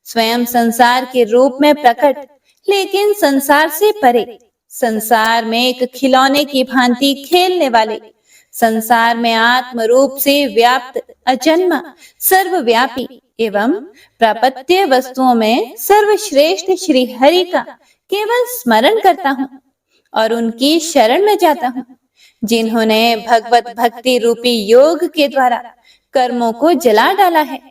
स्वयं संसार के रूप में प्रकट, लेकिन संसार से परे, संसार में एक खिलौने की भांति खेलने वाले, संसार में आत्म रूप से व्याप्त अजन्मा सर्वव्यापी एवं प्रापत्य वस्तुओं में सर्वश्रेष्ठ श्री हरि का केवल स्मरण करता हूँ और उनकी शरण में जाता हूँ, जिन्होंने भगवत भक्ति रूपी योग के द्वारा कर्मों को जला डाला है,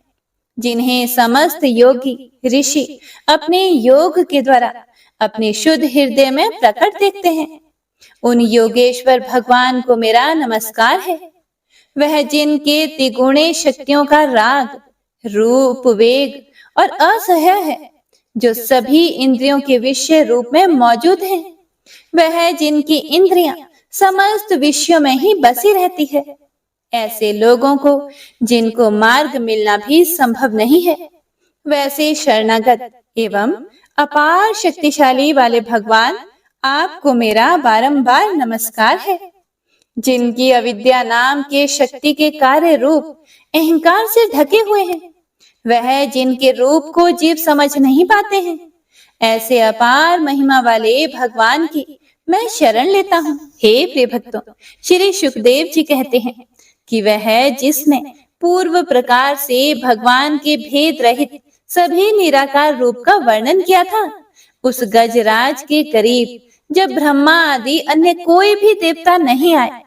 जिन्हें समस्त योगी ऋषि अपने योग के द्वारा अपने शुद्ध हृदय में प्रकट देखते हैं। उन योगेश्वर भगवान को मेरा नमस्कार है। वह जिनके त्रिगुणे शक्तियों का राग, रूप, वेग और असह्य है, जो सभी इंद्रियों के विषय रूप में मौजूद हैं। वह जिनकी इंद्रियां समस्त विषयों में ही बसी रहती है। ऐसे लोगों को जिनको मार्ग मिलना भी संभव नहीं है, वैसे शरणागत एवं अपार शक्तिशाली वाले भगवान, आपको मेरा बारंबार नमस्कार है। जिनकी अविद्या नाम के शक्ति के कार्य रूप अहंकार से ढके हुए हैं, वह जिनके रूप को जीव समझ नहीं पाते हैं, ऐसे अपार महिमा वाले भगवान की मैं शरण लेता हूँ। हे प्रिय भक्तों, श्री सुखदेव जी कहते हैं कि वह जिसने पूर्व प्रकार से भगवान के भेद रहित सभी निराकार रूप का वर्णन किया था, उस गजराज के करीब जब ब्रह्मा आदि अन्य कोई भी देवता नहीं आए,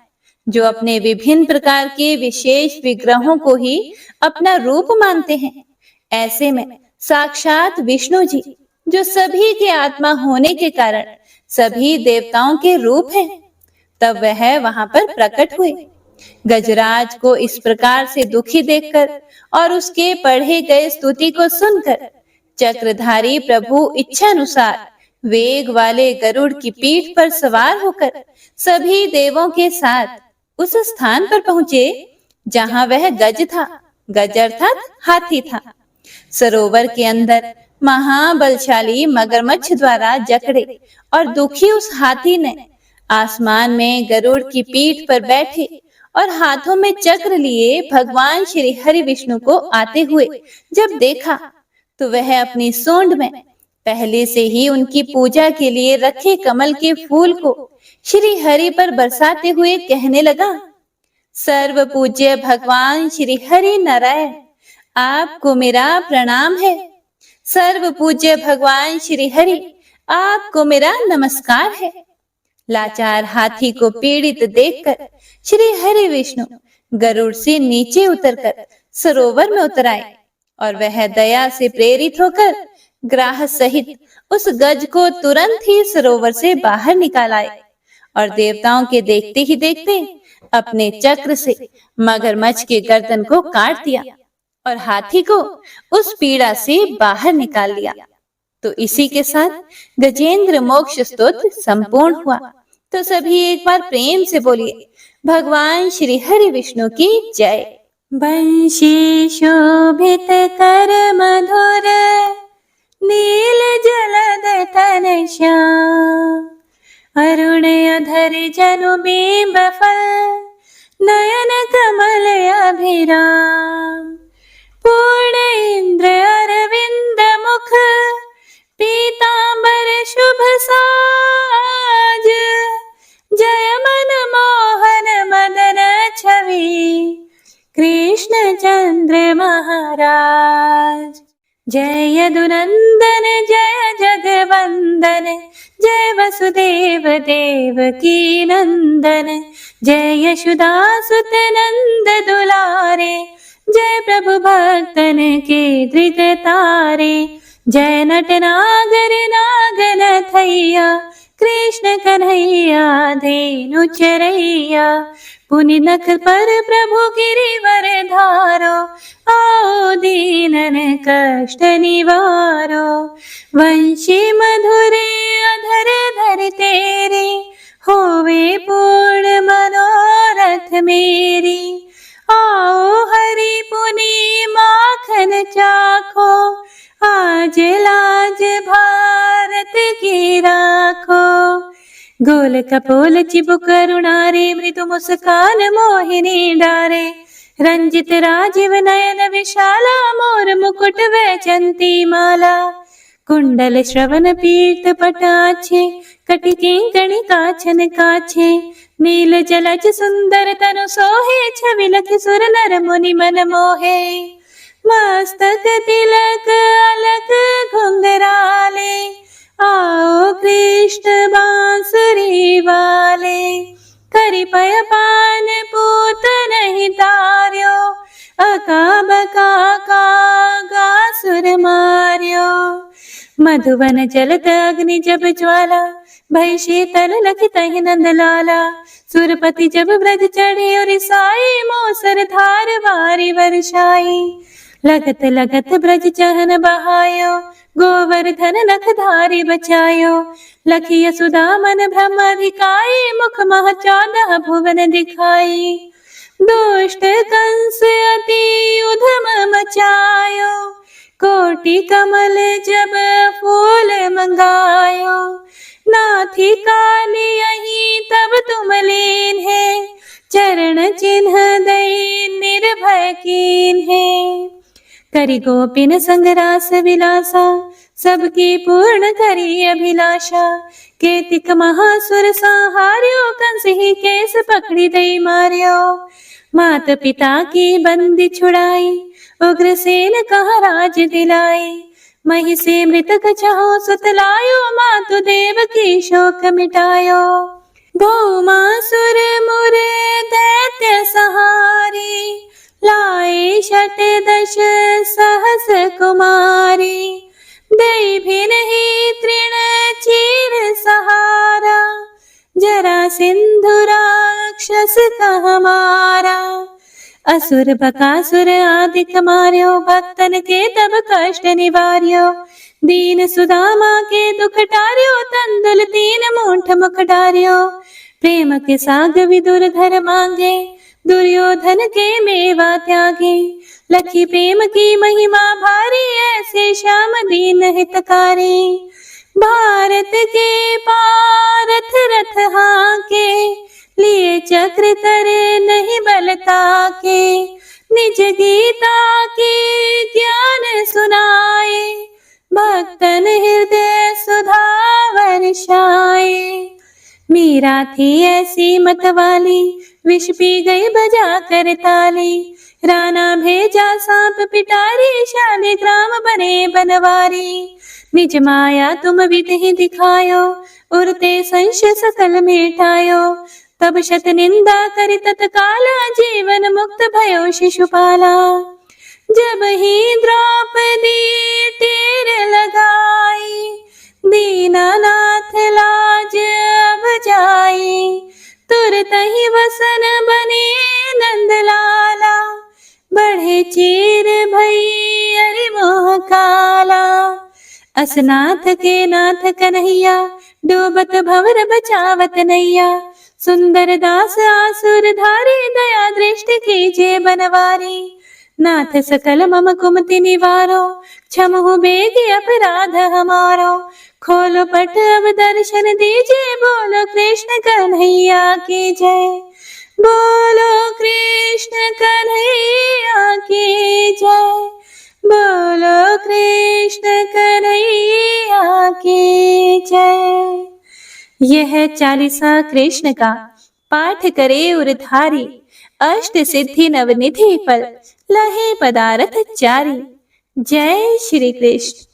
जो अपने विभिन्न प्रकार के विशेष विग्रहों को ही अपना रूप मानते हैं, ऐसे में साक्षात विष्णु जी, जो सभी के आत्मा होने के कारण सभी देवताओं के रूप हैं, तब वह वहां पर प्रकट हुए। गजराज को इस प्रकार से दुखी देखकर और उसके पढ़े गए स्तुति को सुनकर चक्रधारी प्रभु इच्छानुसार वेग वाले गरुड़ की पीठ पर सवार होकर सभी देवों के साथ उस स्थान पर पहुंचे जहां वह गज था। गज अर्थात हाथी था। सरोवर के अंदर महाबलशाली मगरमच्छ द्वारा जकड़े और दुखी उस हाथी ने आसमान में गरुड़ की पीठ पर बैठे और हाथों में चक्र लिए भगवान श्री हरि विष्णु को आते हुए जब देखा, तो वह अपनी सूंड में पहले से ही उनकी पूजा के लिए रखे कमल के फूल को श्री हरि पर बरसाते हुए कहने लगा, सर्व पूज्य भगवान श्री हरि नारायण, आपको मेरा प्रणाम है। सर्व पूज्य भगवान श्री हरि, आपको मेरा नमस्कार है। लाचार हाथी को पीड़ित देखकर श्री हरि विष्णु गरुड़ से नीचे उतरकर सरोवर में उतर आए और वह दया से प्रेरित होकर ग्राह सहित उस गज को तुरंत ही सरोवर से बाहर निकाल आए और देवताओं के देखते ही देखते अपने चक्र से मगरमच्छ के गर्दन को काट दिया और हाथी को उस पीड़ा से बाहर निकाल लिया। तो इसी के साथ गजेंद्र मोक्ष स्तोत्र संपूर्ण हुआ। तो सभी एक बार प्रेम से बोलिए, भगवान श्री हरि विष्णु की जय। बंशी शोभित कर मधुर नील जलद तन श्याम, अरुण अधर जनु बिंब फल नयन कमल अभिराम, पूर्ण इंद्र अरविंद मुख पीतांबर शुभ साज, जय मन मोहन मदन छवि कृष्ण चंद्र महाराज। जय यदुनंदन जय जगवंदन, जय वसुदेव देवकी नंदन, जय यशोदासुत नंद दुलारे, जय प्रभु भक्तन के धृत तारे, जय नटनागर नागन थैया कृष्ण कन्हैया धेनु चरैया, पुनि नख पर प्रभु गिरिवर धारो, आओ दीनन कष्ट निवारो, वंशी मधुरे अधर धर तेरे, होवे पूर्ण मनोरथ मेरी, आओ हरि पुनि माखन चाखो, आज लाज भारत की राखो, गोल कपोल चिबुक करुणारे, मृदु मुस्कान मोहिनी डारे, रंजित राजीव नयन विशाला, मोर मुकुट वैजंती माला, कुंडल श्रवण पीत पटाछे, कटि किंकणी काछन काछे, नील जलज सुंदर तनु सोहे, छवि लख सुर नर मुनि मन मोहे, मस्तक तिलक अलक घुंघराले, आओ कृष्ण बांसुरी वाले, करि पय पान पूत नहीं तार्यो, अका बका का गासुर मार्यो, मधुवन जलत अग्नि जब ज्वाला, भय शीतल लखि तहि नंद लाला। सुरपति जब ब्रज चढ़े और साई, मौसर धार वारी वर्षाई। लगत लगत ब्रज चहन बहायो, गोवर्धन नख धारी बचायो। लखी यशोदा मन ब्रह्म अधिकाई, मुख मह 14 भुवन दिखाई। दुष्ट कंस अति उधम मचायो, कोटि कमल जब फूल मंगायो। नाथी काली यही तब तुम लीन है, चरण चिन्ह दई निर्भय कीन है। करि गोपिन संग रास विलासा, सबकी पूर्ण करी अभिलाषा। केतिक महासुर संहार्यो, कंस ही केस पकड़ी दई मार्यो। मात पिता की बंदी छुड़ाई, उग्रसेन कहा राज दिलाई। मही से मृतक चाहो सुत लायो, मातु देव की शोक मिटायो। भौमासुर मुर दैत्य सहारी, लाए 18 सहस कुमारी। दई भी नहीं तृण चीर सहारा, जरा सिंधु राक्षस कह मारा। असुर बकासुर आदिक मार्यो, भक्तन के तब कष्ट निवार्यो। दीन सुदामा के दुख टार्यो, तंदुल 3 मूठ मुख डार्यो। प्रेम के साग विदुर धर मांगे, दुर्योधन के मेवा त्यागे। लखी प्रेम की महिमा भारी, ऐसे श्याम दीन हितकारी। भारत के पारथ रथ हाके, लिए चक्र करे नहीं बलता के। निज गीता के ज्ञान सुनाए, भक्तन हृदय सुधा वर्षाए। मीरा थी ऐसी मतवाली, विष पी गई बजा कर ताली। राणा भेजा सांप पिटारी, शालिग्राम बने बनवारी। निज माया तुम विधि दिखायो, उरते संशय सकल मिटायो। तब शत निंदा करि तत्काला, जीवन मुक्त भयो शिशुपाला। जब ही द्रौपदी तीर लगाई, दीनानाथ लाज अब जाई। तुरत ही वसन बने नंदलाला, बढ़े चीर भई अरि मोह काला। असनाथ के नाथ कन्हैया, डूबत भंवर बचावत नैया। सुंदर दास आसुर धारी, दया दृष्टि कीजे बनवारी। नाथ सकल मम कुमति निवारो, क्षमहु बेगी अपराध हमारो। खोलो पट अब दर्शन दीजिए, बोलो कृष्ण कन्हैया की जय। बोलो कृष्ण कन्हैया की जय। बोलो कृष्ण कन्हैया की जय। यह 40वां कृष्ण का पाठ करे उरधारी, अष्ट सिद्धि नवनिधि फल, लहे पदारथ चारी। जय श्री कृष्ण।